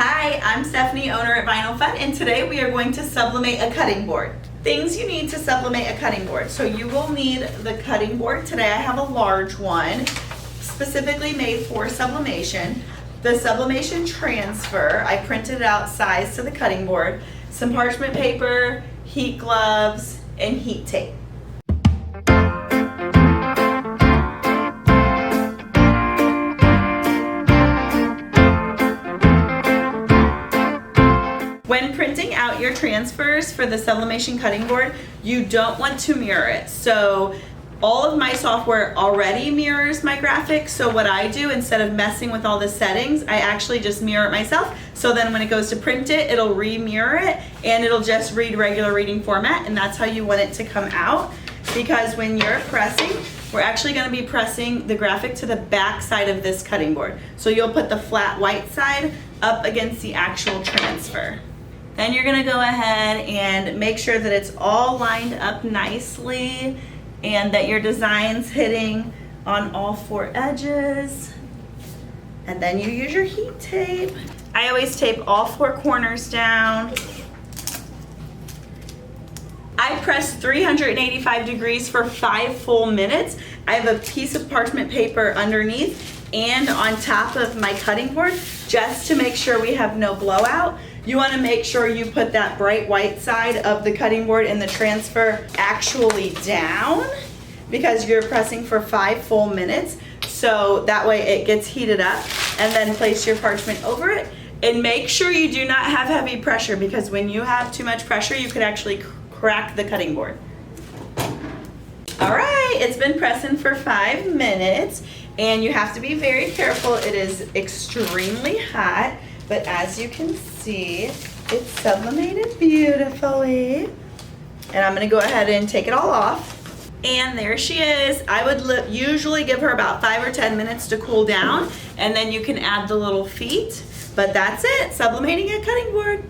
Hi, I'm Stephanie, owner at Vinyl Fun, and today we are going to sublimate a cutting board. Things you need to sublimate a cutting board. So you will need the cutting board. Today I have a large one, specifically made for sublimation. The sublimation transfer, I printed out size to the cutting board, some parchment paper, heat gloves, and heat tape. When printing out your transfers for the sublimation cutting board, you don't want to mirror it. So all of my software already mirrors my graphics. So what I do, instead of messing with all the settings, I actually just mirror it myself. So then when it goes to print it, it'll re-mirror it and it'll just read regular reading format, and that's how you want it to come out. Because when you're pressing, we're actually going to be pressing the graphic to the back side of this cutting board. So you'll put the flat white side up against the actual transfer. Then you're gonna go ahead and make sure that it's all lined up nicely and that your design's hitting on all four edges. And then you use your heat tape. I always tape all four corners down. I press 385 degrees for 5 full minutes. I have a piece of parchment paper underneath and on top of my cutting board just to make sure we have no blowout. You want to make sure you put that bright white side of the cutting board and the transfer actually down because you're pressing for 5 full minutes. So that way it gets heated up, and then place your parchment over it. And make sure you do not have heavy pressure, because when you have too much pressure, you could actually crack the cutting board. All right, it's been pressing for 5 minutes, and you have to be very careful. It is extremely hot. But as you can see, it's sublimated beautifully. And I'm gonna go ahead and take it all off. And there she is. I would usually give her about 5 or 10 minutes to cool down, and then you can add the little feet. But that's it, sublimating a cutting board.